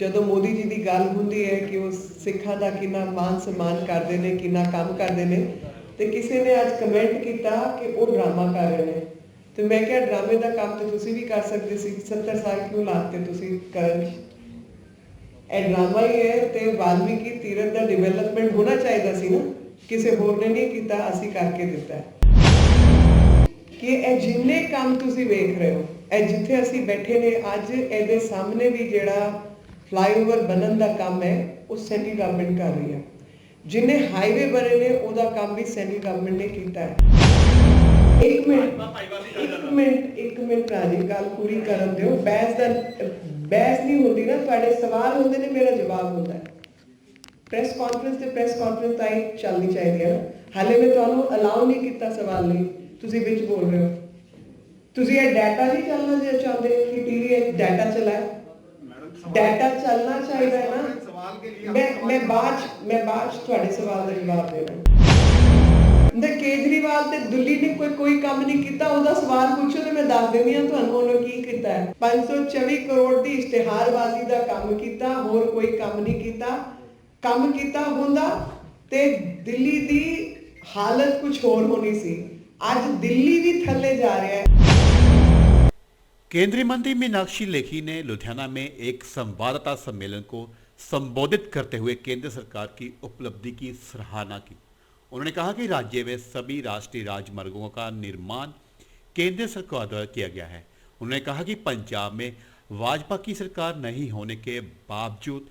ਜਦੋਂ ਮੋਦੀ ਜੀ ਦੀ ਗੱਲ ਹੁੰਦੀ ਹੈ ਕਿ ਉਹ ਸਿੱਖਾਂ ਦਾ ਕਿੰਨਾ ਮਾਨ ਸਨਮਾਨ ਕਰਦੇ ਨੇ, ਕਿੰਨਾ ਕੰਮ ਕਰਦੇ ਨੇ, ਤੇ ਕਿਸੇ ਨੇ ਅੱਜ ਕਮੈਂਟ ਕੀਤਾ ਕਿ ਉਹ ਡਰਾਮਾ ਕਰ ਰਹੇ ਨੇ। ਤੇ ਮੈਂ ਕਿਹਾ ਡਰਾਮੇ ਦਾ ਕੰਮ ਤੇ ਤੁਸੀਂ ਵੀ ਕਰ ਸਕਦੇ ਸੀ, 70 ਸਾਲ ਕਿਉਂ ਲਾਤੇ ਤੁਸੀਂ ਕਰਨ? ਇਹ ਡਰਾਮਾ ਹੀ ਹੈ। ਤੇ ਵਾਲਮੀਕੀ ਤੀਰਥ ਦਾ ਡਿਵੈਲਪਮੈਂਟ ਹੋਣਾ ਚਾਹੀਦਾ ਸੀ ਨਾ, ਕਿਸੇ ਹੋਰ ਨੇ ਨਹੀਂ ਕੀਤਾ, ਅਸੀਂ ਕਰਕੇ ਦਿੱਤਾ। ਕਿ ਇਹ ਜਿੰਨੇ ਕੰਮ ਤੁਸੀਂ ਵੇਖ ਰਹੇ ਹੋ, ਇਹ ਜਿੱਥੇ ਅਸੀਂ ਬੈਠੇ ਨੇ ਅੱਜ, ਇਹਦੇ ਸਾਹਮਣੇ ਵੀ ਜਿਹੜਾ ਫਲਾਈਓਵਰ ਬਣਨ ਦਾ ਕੰਮ ਹੈ ਉਹ ਸੈਂਟਰਲ ਗਵਰਨਮੈਂਟ ਕਰ ਰਹੀ ਹੈ। ਜਿੰਨੇ ਹਾਈਵੇ ਬਣੇ ਨੇ ਉਹਦਾ ਕੰਮ ਵੀ ਸੈਂਟਰਲ ਗਵਰਨਮੈਂਟ ਨੇ ਕੀਤਾ ਹੈ। ਇੱਕ ਮਿੰਟ ਰਾਜੀ, ਗੱਲ ਪੂਰੀ ਕਰਨ ਦਿਓ। ਬਹਿਸ ਨਹੀਂ ਹੁੰਦੀ ਨਾ, ਤੁਹਾਡੇ ਸਵਾਲ ਹੁੰਦੇ ਨੇ, ਮੇਰਾ ਜਵਾਬ ਹੁੰਦਾ ਹੈ। ਪ੍ਰੈਸ ਕਾਨਫਰੰਸ ਤਾਂ ਹੀ ਚੱਲਣੀ ਚਾਹੀਦੀ ਹੈ ਨਾ। ਹਾਲੇ ਮੈਂ ਤੁਹਾਨੂੰ ਅਲਾਉ ਨਹੀਂ ਕੀਤਾ ਸਵਾਲ ਲਈ, ਤੁਸੀਂ ਵਿੱਚ ਬੋਲ ਰਹੇ ਹੋ। ਤੁਸੀਂ ਇਹ ਡਾਟਾ ਨਹੀਂ ਚੱਲਣਾ ਚਾਹੁੰਦੇ ਕਿ ਟੀਵੀ ਡਾਟਾ ਚਲਾਏ? ਡਾਟਾ ਚੱਲਣਾ ਚਾਹੀਦਾ ਹੈ ਨਾ। ਮੈਂ ਬਾਅਦ ਤੁਹਾਡੇ ਸਵਾਲ ਦਾ ਜਵਾਬ ਦੇਣਾ। ਕੇਜਰੀਵਾਲ ਤੇ ਦਿੱਲੀ ਨੇ ਕੋਈ ਕੰਮ ਨਹੀਂ ਕੀਤਾ, ਉਹਦਾ ਸਵਾਲ ਪੁੱਛੋ ਤੇ ਮੈਂ ਦੱਸ ਦਿੰਦੀ ਹਾਂ ਤੁਹਾਨੂੰ ਉਹਨੇ ਕੀ ਕੀਤਾ ਹੈ। 524 ਕਰੋੜ ਦੀ ਇਸ਼ਤਿਹਾਰਬਾਜ਼ੀ ਦਾ ਕੰਮ ਕੀਤਾ, ਹੋਰ ਕੋਈ ਕੰਮ ਨਹੀਂ ਕੀਤਾ। ਕੰਮ ਕੀਤਾ ਹੁੰਦਾ ਤੇ ਦਿੱਲੀ ਦੀ ਹਾਲਤ कुछ और होनी सी। आज दिल्ली भी थल्ले जा रहा है। केंद्रीय मंत्री मीनाक्षी लेखी ने लुधियाना में एक संवाददाता सम्मेलन को संबोधित करते हुए केंद्र सरकार की उपलब्धि की सराहना की। उन्होंने कहा कि राज्य में सभी राष्ट्रीय राजमार्गों का निर्माण केंद्र सरकार द्वारा किया गया है। उन्होंने कहा कि पंजाब में भाजपा की सरकार नहीं होने के बावजूद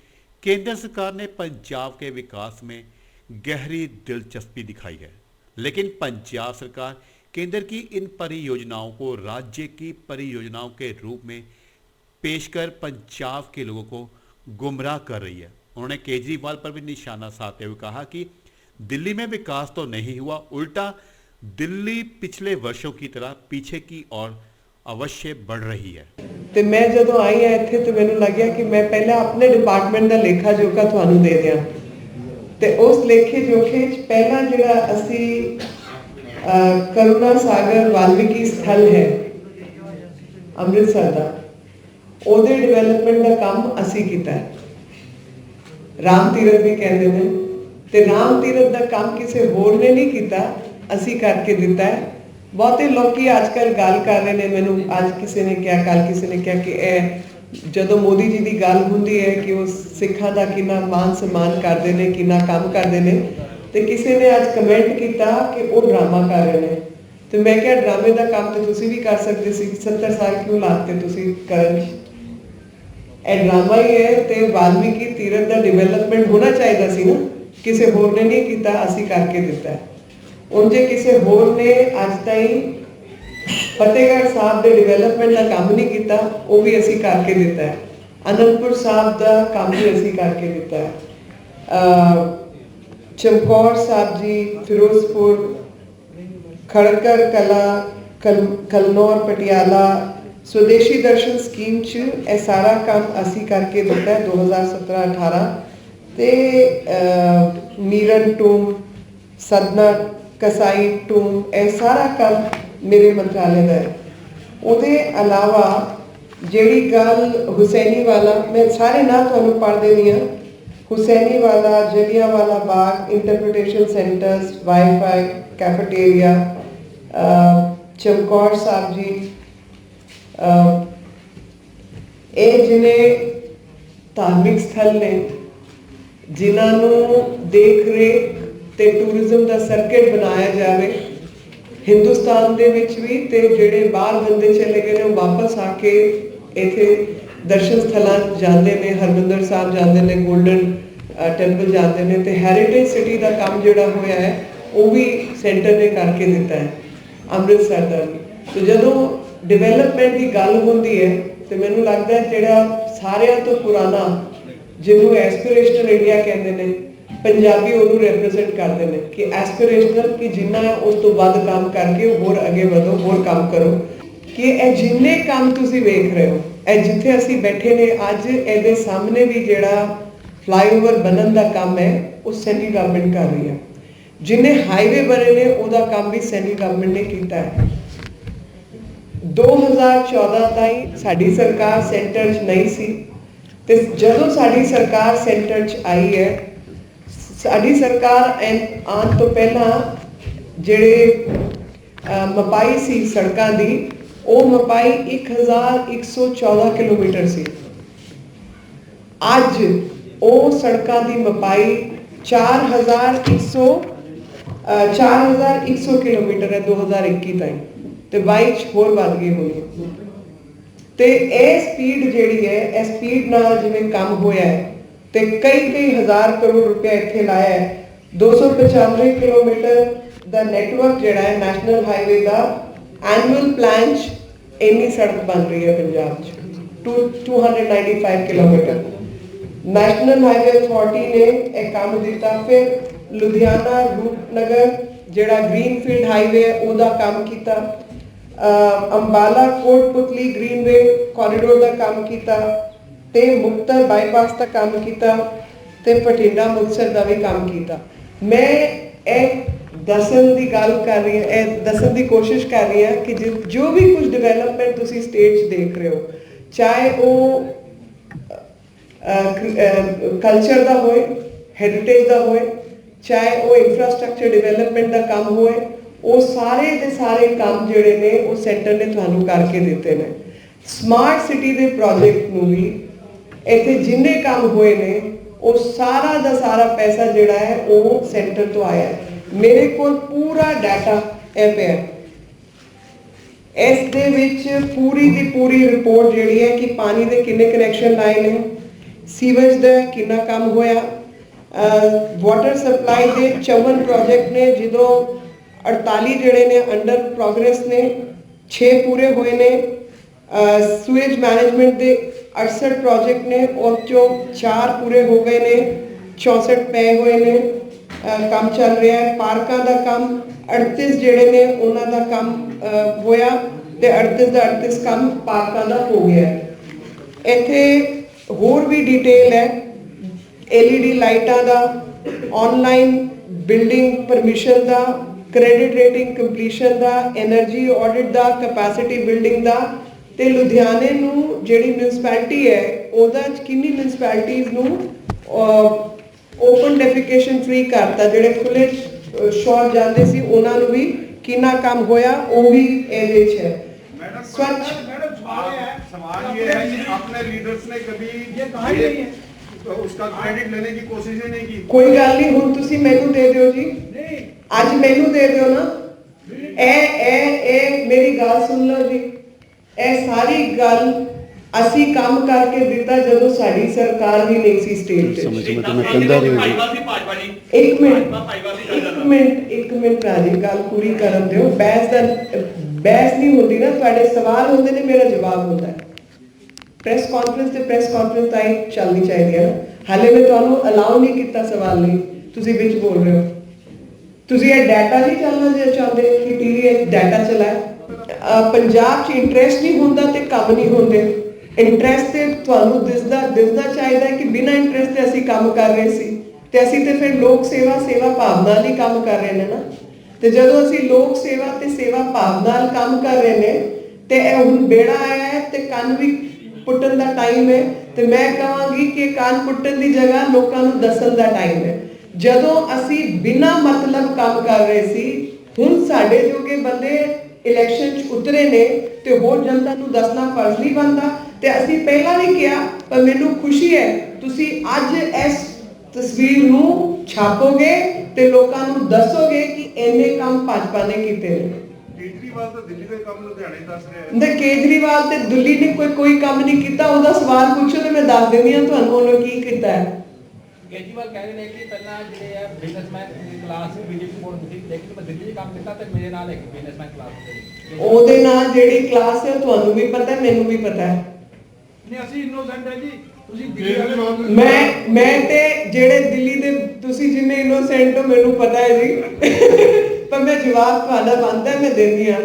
केंद्र सरकार ने पंजाब के विकास में गहरी दिलचस्पी दिखाई है, लेकिन पंजाब सरकार केंद्र की इन परियोजनाओं को राज्य की परियोजनाओं के रूप में पेश कर पंजाब के लोगों को गुमराह कर रही है। उन्होंने केजरीवाल पर भी निशाना साधते हुए कहा कि दिल्ली में विकास तो नहीं हुआ, उल्टा दिल्ली पिछले वर्षों की तरह पीछे की ओर अवश्य बढ़ रही है। ਤੇ ਮੈਂ ਜਦੋਂ ਆਈ ਹਾਂ ਇੱਥੇ ਤੇ ਮੈਨੂੰ ਲੱਗਿਆ ਕਿ ਮੈਂ ਪਹਿਲਾਂ ਆਪਣੇ ਡਿਪਾਰਟਮੈਂਟ ਦਾ ਲੇਖਾ ਜੋਖਾ ਤੁਹਾਨੂੰ ਦੇ ਦਿਆਂ। ਤੇ ਉਸ ਲੇਖੇ ਜੋਖੇ 'ਚ ਪਹਿਲਾਂ ਜਿਹੜਾ ਅਸੀਂ ਕਰੁਣਾ ਸਾਗਰ ਵਾਲਮੀਕੀ ਸਥਲ ਹੈ ਅੰਮ੍ਰਿਤਸਰ ਦਾ, ਉਹਦੇ ਡਿਵੈਲਪਮੈਂਟ ਦਾ ਕੰਮ ਅਸੀਂ ਕੀਤਾ ਹੈ। ਰਾਮ ਤੀਰਥ ਵੀ ਕਹਿੰਦੇ ਨੇ, ਤੇ ਰਾਮ ਤੀਰਥ ਦਾ ਕੰਮ ਕਿਸੇ ਹੋਰ ਨੇ ਨਹੀਂ ਕੀਤਾ, ਅਸੀਂ ਕਰਕੇ ਦਿੱਤਾ ਹੈ। ਬਹੁਤੇ ਲੋਕੀ ਅੱਜ ਕੱਲ੍ਹ ਗੱਲ ਕਰ ਰਹੇ ਨੇ, ਮੈਨੂੰ ਅੱਜ ਕਿਸੇ ਨੇ ਕਿਹਾ, ਕੱਲ ਕਿਸੇ ਨੇ ਕਿਹਾ ਕਿ ਇਹ ਜਦੋਂ ਮੋਦੀ ਜੀ ਦੀ ਗੱਲ ਹੁੰਦੀ ਹੈ ਕਿ ਉਹ ਸਿੱਖਾਂ ਦਾ ਕਿੰਨਾ ਮਾਨ ਸਨਮਾਨ ਕਰਦੇ ਨੇ, ਕਿੰਨਾ ਕੰਮ ਕਰਦੇ ਨੇ, ਤੇ ਕਿਸੇ ਨੇ ਅੱਜ ਕਮੈਂਟ ਕੀਤਾ ਕਿ ਉਹ ਡਰਾਮਾ ਕਰ ਰਹੇ ਨੇ। ਤੇ ਮੈਂ ਕਿਹਾ ਡਰਾਮੇ ਦਾ ਕੰਮ ਤੇ ਤੁਸੀਂ ਵੀ ਕਰ ਸਕਦੇ ਸੀ, 70 ਸਾਲ ਕਿਉਂ ਲਾਤੇ ਤੁਸੀਂ ਕਰਨ? ਇਹ ਡਰਾਮਾ ਹੀ ਹੈ। ਤੇ ਵਾਲਮੀਕੀ ਤੀਰਥ ਦਾ ਡਿਵੈਲਪਮੈਂਟ ਹੋਣਾ ਚਾਹੀਦਾ ਸੀ ਨਾ, ਕਿਸੇ ਹੋਰ ਨੇ ਨਹੀਂ ਕੀਤਾ, ਅਸੀਂ ਕਰਕੇ ਦਿੱਤਾ ਹੈ। ਹੁਣ ਜੇ ਕਿਸੇ ਹੋਰ ਨੇ ਅੱਜ ਤਾਈਂ ਫਤਿਹਗੜ੍ਹ ਸਾਹਿਬ ਦੇ ਡਿਵੈਲਪਮੈਂਟ ਦਾ ਕੰਮ ਨਹੀਂ ਕੀਤਾ, ਉਹ ਵੀ ਅਸੀਂ ਕਰਕੇ ਦਿੱਤਾ ਹੈ। ਅਨੰਦਪੁਰ ਸਾਹਿਬ ਦਾ ਕੰਮ ਵੀ ਅਸੀਂ ਕਰਕੇ ਦਿੱਤਾ ਹੈ। ਚਮਕੌਰ ਸਾਹਿਬ ਜੀ, ਫਿਰੋਜ਼ਪੁਰ, ਖੜਕਰ ਕਲਾ, ਕਲਨੌਰ, ਪਟਿਆਲਾ स्वदेशी दर्शन स्कीम च ਇਹ ਸਾਰਾ ਕੰਮ ਅਸੀਂ ਕਰਕੇ ਦਿੱਤਾ ਹੈ 2017-18। ਤੇ ਨੀਰਨ ਟੂਮ, ਸਦਨਾ ਕਸਾਈ ਟੂਮ, ਇਹ ਸਾਰਾ ਕੰਮ ਮੇਰੇ ਮੰਤਰਾਲੇ ਦਾ ਹੈ। ਉਹਦੇ ਇਲਾਵਾ ਜਿਹੜੀ ਗੱਲ ਹੁਸੈਨੀ ਵਾਲਾ, ਮੈਂ ਸਾਰੇ ਨਾਂ ਤੁਹਾਨੂੰ ਪੜ੍ਹ ਦੇਣੀ ਆ। Hussainiwala, Jallianwala Bagh, interpretation centres, wifi, cafeteria, Chamkaur Sahib ji, ਇਹ ਜਿਹੜੇ ਧਾਰਮਿਕ ਸਥਲ ਨੇ ਜਿਨ੍ਹਾਂ ਨੂੰ ਦੇਖ ਰੇਖ ਤੇ ਟੂਰਿਜ਼ਮ ਦਾ ਸਰਕਟ ਬਣਾਇਆ ਜਾਵੇ ਹਿੰਦੁਸਤਾਨ ਦੇ ਵਿੱਚ ਵੀ, ਤੇ ਜਿਹੜੇ ਬਾਹਰ ਬੰਦੇ ਚਲੇ ਗਏ ਨੇ ਉਹ ਵਾਪਸ ਆ ਕੇ ਇੱਥੇ ਦਰਸ਼ਨ ਸਥਲਾਂ ਜਾਂਦੇ ਨੇ, ਹਰਮੰਦਰ ਸਾਹਿਬ ਜਾਂਦੇ ਨੇ, ਗੋਲਡਨ ਟੈਂਪਲ ਜਾਂਦੇ ਨੇ। ਤੇ ਹੈਰੀਟੇਜ ਸਿਟੀ ਦਾ ਕੰਮ ਜਿਹੜਾ ਹੋਇਆ ਹੈ ਉਹ ਵੀ ਸੈਂਟਰ ਨੇ ਕਰਕੇ ਦਿੱਤਾ ਹੈ, ਅੰਮ੍ਰਿਤਸਰ ਦਾ ਵੀ। ਤੇ ਜਦੋਂ ਡਿਵੈਲਪਮੈਂਟ ਦੀ ਗੱਲ ਹੁੰਦੀ ਹੈ ਤੇ ਮੈਨੂੰ ਲੱਗਦਾ ਜਿਹੜਾ ਸਾਰਿਆਂ ਤੋਂ ਪੁਰਾਣਾ, ਜਿਹਨੂੰ ਐਸਪੀਰੇਸ਼ਨਲ ਇੰਡੀਆ ਕਹਿੰਦੇ ਨੇ, ਪੰਜਾਬੀ ਉਹਨੂੰ ਰਿਪਰੈਜ਼ੈਂਟ ਕਰਦੇ ਨੇ ਕਿ ਐਸਪੀਰੇਸ਼ਨਲ ਕਿ ਜਿੰਨਾ ਉਸ ਤੋਂ ਵੱਧ ਕੰਮ ਕਰਕੇ ਹੋਰ ਅੱਗੇ ਵਧੋ, ਹੋਰ ਕੰਮ ਕਰੋ। ਕਿ ਇਹ ਜਿੰਨੇ ਕੰਮ ਤੁਸੀਂ ਵੇਖ ਰਹੇ ਹੋ, ਇਹ ਜਿੱਥੇ ਅਸੀਂ ਬੈਠੇ ਨੇ ਅੱਜ, ਇਹਦੇ ਸਾਹਮਣੇ ਵੀ ਜਿਹੜਾ ਫਲਾਈਓਵਰ ਬਣਨ ਦਾ ਕੰਮ ਹੈ ਉਹ ਸੈਂਟਰਲ ਗਵਰਨਮੈਂਟ ਕਰ ਰਹੀ ਹੈ। ਜਿੰਨੇ ਹਾਈਵੇ ਬਣੇ ਨੇ ਉਹਦਾ ਕੰਮ ਵੀ ਸੈਂਟਰਲ ਗਵਰਨਮੈਂਟ ਨੇ ਕੀਤਾ ਹੈ। 2014 ਤਾਈਂ ਸਾਡੀ ਸਰਕਾਰ ਸੈਂਟਰ 'ਚ ਨਹੀਂ ਸੀ, ਤੇ ਜਦੋਂ ਸਾਡੀ ਸਰਕਾਰ ਸੈਂਟਰ 'ਚ ਆਈ ਹੈ, ਸਾਡੀ ਸਰਕਾਰ ਆਉਣ ਤੋਂ ਪਹਿਲਾਂ ਜਿਹੜੇ ਮਪਾਈ ਸੀ ਸੜਕਾਂ ਦੀ, ਉਹ ਮਪਾਈ 1114 ਕਿਲੋਮੀਟਰ ਸੀ। ਅੱਜ ਉਹ ਸੜਕਾਂ ਦੀ ਮਪਾਈ 4100 ਕਿਲੋਮੀਟਰ ਹੈ 2021 ਤਾਈਂ, ਤੇ 22 ਚ ਹੋਰ ਵੱਧ ਗਈ ਹੋਣੀ। ਤੇ ਇਹ ਸਪੀਡ ਜਿਹੜੀ ਹੈ, ਇਹ ਸਪੀਡ ਨਾਲ ਜਿਵੇਂ ਕੰਮ ਹੋਇਆ ਹੈ ਤੇ ਕਈ ਹਜ਼ਾਰ ਕਰੋੜ ਰੁਪਏ ਇੱਥੇ ਲਾਇਆ ਹੈ। 295 ਕਿਲੋਮੀਟਰ ਦਾ ਨੈਟਵਰਕ ਜਿਹੜਾ ਹੈ ਨੈਸ਼ਨਲ ਹਾਈਵੇ ਦਾ, ਐਨੂਅਲ ਪਲਾਨ 'ਚ ਇੰਨੀ ਸੜਕ ਬਣ ਰਹੀ ਹੈ ਪੰਜਾਬ 'ਚ 295 ਕਿਲੋਮੀਟਰ। ਨੈਸ਼ਨਲ ਹਾਈਵੇ ਅਥਾਰਟੀ ਨੇ ਇਹ ਕੰਮ ਦਿੱਤਾ। ਫਿਰ ਲੁਧਿਆਣਾ ਰੂਪਨਗਰ ਜਿਹੜਾ ਗ੍ਰੀਨਫੀਲਡ ਹਾਈਵੇ ਹੈ ਉਹਦਾ ਕੰਮ ਕੀਤਾ। ਅੰਬਾਲਾ ਕੋਟਪੁਤਲੀ ਗ੍ਰੀਨਵੇ ਕੋਰੀਡੋਰ ਦਾ ਕੰਮ ਕੀਤਾ, ਤੇ ਮੁਕਤਸਰ ਬਾਈਪਾਸ ਦਾ ਕੰਮ ਕੀਤਾ, ਤੇ ਬਠਿੰਡਾ ਮੁਕਤਸਰ ਦਾ ਵੀ ਕੰਮ ਕੀਤਾ। ਮੈਂ ਇਹ ਦੱਸਣ ਦੀ ਗੱਲ ਕਰ ਰਹੀ ਹਾਂ, ਇਹ ਦੱਸਣ ਦੀ ਕੋਸ਼ਿਸ਼ ਕਰ ਰਹੀ ਹਾਂ ਕਿ ਜੋ ਵੀ ਕੁਝ ਡਿਵੈਲਪਮੈਂਟ ਤੁਸੀਂ ਸਟੇਟ 'ਚ ਦੇਖ ਰਹੇ ਹੋ, ਚਾਹੇ ਉਹ ਕਲਚਰ ਦਾ ਹੋਏ, ਹੈਰੀਟੇਜ ਦਾ ਹੋਏ, ਚਾਹੇ ਉਹ ਇਨਫਰਾਸਟ੍ਰਕਚਰ ਡਿਵੈਲਪਮੈਂਟ ਦਾ ਕੰਮ ਹੋਏ, ਉਹ ਸਾਰੇ ਦੇ ਸਾਰੇ ਕੰਮ ਜਿਹੜੇ ਨੇ ਉਹ ਸੈਂਟਰ ਨੇ ਤੁਹਾਨੂੰ ਕਰਕੇ ਦਿੱਤੇ ਨੇ। ਸਮਾਰਟ ਸਿਟੀ ਦੇ ਪ੍ਰੋਜੈਕਟ ਨੂੰ ਵੀ ਇੱਥੇ ਜਿੰਨੇ ਕੰਮ ਹੋਏ ਨੇ, ਉਹ ਸਾਰਾ ਦਾ ਸਾਰਾ ਪੈਸਾ ਜਿਹੜਾ ਹੈ ਉਹ ਸੈਂਟਰ ਤੋਂ ਆਇਆ ਹੈ। ਮੇਰੇ ਕੋਲ ਪੂਰਾ ਡਾਟਾ ਇਹ ਪਿਆ, ਇਸ ਦੇ ਵਿੱਚ ਪੂਰੀ ਦੀ ਪੂਰੀ ਰਿਪੋਰਟ ਜਿਹੜੀ ਹੈ ਕਿ ਪਾਣੀ ਦੇ ਕਿੰਨੇ ਕਨੈਕਸ਼ਨ ਲਾਏ ਨੇ, ਸੀਵਰੇਜ ਦਾ ਕਿੰਨਾ ਕੰਮ ਹੋਇਆ, ਵਾਟਰ ਸਪਲਾਈ ਦੇ 54 ਪ੍ਰੋਜੈਕਟ ਨੇ, ਜਦੋਂ 48 ਜਿਹੜੇ ਨੇ ਅੰਡਰ ਪ੍ਰੋਗਰੈਸ ਨੇ, 6 ਪੂਰੇ ਹੋਏ ਨੇ। ਸੂਏਜ ਮੈਨੇਜਮੈਂਟ ਦੇ 68 ਪ੍ਰੋਜੈਕਟ ਨੇ, ਔਰ ਚੋਂ 4 ਪੂਰੇ ਹੋ ਗਏ ਨੇ, 64 ਪਏ ਹੋਏ ਨੇ, ਕੰਮ ਚੱਲ ਰਿਹਾ ਹੈ। ਪਾਰਕਾਂ ਦਾ ਕੰਮ 38 ਜਿਹੜੇ ਨੇ ਉਹਨਾਂ ਦਾ ਕੰਮ ਹੋਇਆ, ਤੇ 38 ਦਾ 38 ਕੰਮ ਪਾਰਕਾਂ ਦਾ ਹੋ ਗਿਆ। ਇੱਥੇ ਹੋਰ ਵੀ ਡਿਟੇਲ ਹੈ, LED ਲਾਈਟਾਂ ਦਾ, ਆਨਲਾਈਨ ਬਿਲਡਿੰਗ ਪਰਮਿਸ਼ਨ ਦਾ, ਕ੍ਰੈਡਿਟ ਰੇਟਿੰਗ ਕੰਪਲੀਸ਼ਨ ਦਾ, ਐਨਰਜੀ ਆਡਿਟ ਦਾ, ਕੈਪੈਸਿਟੀ ਬਿਲਡਿੰਗ ਦਾ। ਤੇ ਲੁਧਿਆਣੇ ਨੂੰ ਜਿਹੜੀ ਮਿਊਨਿਸਪੈਲਿਟੀ ਹੈ, ਉਹਦਾ ਕਿੰਨੀ ਮਿਊਨਿਸਪੈਲਿਟੀਜ਼ ਨੂੰ ਓਪਨ ਡੈਫਿਕੇਸ਼ਨ ਫ੍ਰੀ ਕਰਤਾ, ਜਿਹੜੇ ਖੁੱਲੇ ਸ਼ੌਚ ਜਾਂਦੇ ਸੀ ਉਹਨਾਂ ਨੂੰ ਵੀ ਕਿੰਨਾ ਕੰਮ ਹੋਇਆ, ਉਹ ਵੀ ਇਹਦੇ 'ਚ ਹੈ। स्वच्छ सवाल ये है कि अपने लीडर्स ने कभी ये तो उसका क्रेडिट लेने की कोशिश ही नहीं की। कोई गल नहीं, हुण तुसी मैनू दे दियो जी, आज मैनू दे दियो ना। ए मेरी गल सुन लो जी, ए सारी गल ਅਸੀਂ ਕੰਮ ਕਰਕੇ ਦਿੱਤਾ ਜਦੋਂ ਸਾਡੀ ਸਰਕਾਰ ਵੀ ਨਹੀਂ ਸੀ ਸਟੇਟ ਤੇ। ਇੱਕ ਮਿੰਟ ਰਾਜੀ, ਗੱਲ ਪੂਰੀ ਕਰਨ ਦਿਓ। ਬਹਿਸ ਨਹੀਂ ਹੁੰਦੀ ਨਾ, ਤੁਹਾਡੇ ਸਵਾਲ ਹੁੰਦੇ ਨੇ, ਮੇਰਾ ਜਵਾਬ ਹੁੰਦਾ ਹੈ। ਪ੍ਰੈਸ ਕਾਨਫਰੰਸ ਤਾਂ ਹੀ ਚੱਲਣੀ ਚਾਹੀਦੀ ਹੈ ਨਾ। ਹਾਲੇ ਮੈਂ ਤੁਹਾਨੂੰ ਅਲਾਉ ਨਹੀਂ ਕੀਤਾ ਸਵਾਲ ਲਈ, ਤੁਸੀਂ ਵਿੱਚ ਬੋਲ ਰਹੇ ਹੋ। ਤੁਸੀਂ ਇਹ ਡਾਟਾ ਨਹੀਂ ਚੱਲਣਾ ਚਾਹੁੰਦੇ ਕਿ ਟੀਵੀ ਡਾਟਾ ਚਲਾਏ। ਪੰਜਾਬ 'ਚ ਇੰਟਰਸਟ ਨਹੀਂ ਹੁੰਦਾ ਤੇ ਕੰਮ ਨਹੀਂ ਹੁੰਦੇ। ਇੰਟਰਸਟ ਤੇ ਤੁਹਾਨੂੰ ਦਿਸਦਾ ਚਾਹੀਦਾ ਕਿ ਬਿਨਾਂ ਇੰਟਰਸਟ ਤੇ ਅਸੀਂ ਕੰਮ ਕਰ ਰਹੇ ਸੀ, ਤੇ ਅਸੀਂ ਤੇ ਫਿਰ ਲੋਕ ਸੇਵਾ ਭਾਵ ਨਾਲ ਹੀ ਕੰਮ ਕਰ ਰਹੇ ਨੇ ਨਾ। ਤੇ ਜਦੋਂ ਅਸੀਂ ਲੋਕ ਸੇਵਾ ਤੇ ਸੇਵਾ ਭਾਵ ਨਾਲ ਕੰਮ ਕਰ ਰਹੇ ਨੇ, ਤੇ ਇਹ ਹੁਣ ਬੇੜਾ ਆਇਆ ਹੈ ਤੇ ਕੰਨ ਵੀ ਪੁੱਟਣ ਦਾ ਟਾਈਮ ਹੈ। ਤੇ ਮੈਂ ਕਹਾਂਗੀ ਕਿ ਕੰਨ ਪੁੱਟਣ ਦੀ ਜਗ੍ਹਾ ਲੋਕਾਂ ਨੂੰ ਦੱਸਣ ਦਾ ਟਾਈਮ ਹੈ। ਜਦੋਂ ਅਸੀਂ ਬਿਨਾਂ ਮਤਲਬ ਕੰਮ ਕਰ ਰਹੇ ਸੀ, ਹੁਣ ਸਾਡੇ ਜੋਗੇ ਬੰਦੇ ਇਲੈਕਸ਼ਨ 'ਚ ਉਤਰੇ ਨੇ, ਤੇ ਹੋਰ ਜਨਤਾ ਨੂੰ ਦੱਸਣਾ ਫਰਜ਼ ਨਹੀਂ ਬਣਦਾ। ਤੇ ਅਸੀਂ ਪਹਿਲਾਂ ਵੀ ਕਿਹਾ, ਪਰ ਮੈਨੂੰ ਖੁਸ਼ੀ ਹੈ ਤੁਸੀਂ ਅੱਜ ਇਸ ਤਸਵੀਰ ਨੂੰ ਛਾਪੋਗੇ ਤੇ ਲੋਕਾਂ ਨੂੰ ਦੱਸੋਗੇ ਕਿ ਇੰਨੇ ਕੰਮ ਭਾਜਪਾ ਨੇ ਕੀਤੇ ਨੇ। ਕੇਜਰੀਵਾਲ ਤਾਂ ਦਿੱਲੀ ਦੇ ਕੰਮ ਲੁਧਿਆਣੇ ਦੱਸ ਰਿਹਾ ਹੈ। ਤੇ ਕੇਜਰੀਵਾਲ ਤੇ ਦਿੱਲੀ ਨੇ ਕੋਈ ਕੰਮ ਨਹੀਂ ਕੀਤਾ, ਉਹਦਾ ਸਵਾਲ ਪੁੱਛੋ ਤੇ ਮੈਂ ਦੱਸ ਦਿੰਦੀ ਹਾਂ ਤੁਹਾਨੂੰ ਉਹਨੇ ਕੀ ਕੀਤਾ ਹੈ। ਕੇਜਰੀਵਾਲ ਕਹਿ ਰਹੇ ਨੇ ਕਿ ਪਹਿਲਾਂ ਜਿਹੜੇ ਆ ਬਿਜ਼ਨਸਮੈਨ ਕਲਾਸ ਬੀਜੇਪੀ ਬੋਰਡ ਸੀ, ਲੇਕਿਨ ਮੈਂ ਦਿੱਲੀ 'ਚ ਕੰਮ ਕੀਤਾ ਤੇ ਮੇਰੇ ਨਾਲ ਇੱਕ ਬਿਜ਼ਨਸਮੈਨ ਕਲਾਸ ਉਹਦੇ ਨਾਲ ਜਿਹੜੀ ਕਲਾਸ ਹੈ ਤੁਹਾਨੂੰ ਵੀ ਪਤਾ, ਮੈਨੂੰ ਵੀ ਪਤਾ ਹੈ। ਨਹੀਂ, ਅਸੀਂ ਇਨੋਸੈਂਟ ਹੈ ਜੀ। ਤੁਸੀਂ ਦਿੱਲੀ ਮੈਂ ਤੇ ਜਿਹੜੇ ਦਿੱਲੀ ਦੇ ਤੁਸੀਂ ਜਿੰਨੇ ਇਨੋਸੈਂਟ ਹੋ ਮੈਨੂੰ ਪਤਾ ਹੈ ਜੀ। ਪਰ ਮੈਂ ਜਵਾਬ ਤੁਹਾਡਾ ਬਣਦਾ ਮੈਂ ਦਿੰਦੀ ਹਾਂ।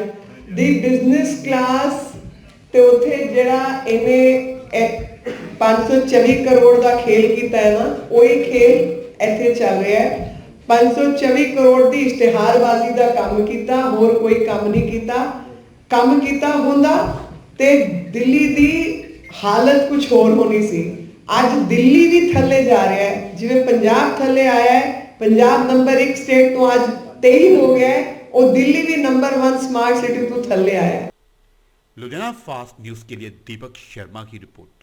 ਦੀ ਬਿਜ਼ਨਸ ਕਲਾਸ ਤੇ ਉੱਥੇ ਜਿਹੜਾ ਇਹਨੇ 524 ਕਰੋੜ ਦਾ ਖੇਲ ਕੀਤਾ ਹੈ ਨਾ, ਉਹੀ ਖੇਲ ਇੱਥੇ ਚੱਲ ਰਿਹਾ ਹੈ। 524 ਕਰੋੜ ਦੀ ਇਸ਼ਤਿਹਾਰਬਾਜ਼ੀ ਦਾ ਕੰਮ ਕੀਤਾ, ਹੋਰ ਕੋਈ ਕੰਮ ਨਹੀਂ ਕੀਤਾ। ਕੰਮ ਕੀਤਾ ਹੁੰਦਾ ਤੇ ਦਿੱਲੀ ਦੀ ਹਾਲਤ ਕੁਝ ਹੋਰ ਹੋਣੀ ਸੀ। ਅੱਜ ਦਿੱਲੀ ਵੀ ਥੱਲੇ ਜਾ ਰਿਹਾ ਹੈ, ਜਿਵੇਂ ਪੰਜਾਬ ਥੱਲੇ ਆਇਆ ਹੈ, ਪੰਜਾਬ ਨੰਬਰ 1 ਸਟੇਟ ਤੋਂ ਅੱਜ 23 ਹੋ ਗਿਆ है, और दिल्ली भी नंबर 1 स्मार्ट सिटी तो थल्ले आया है। लुधियाना फास्ट न्यूज के लिए दीपक शर्मा की रिपोर्ट।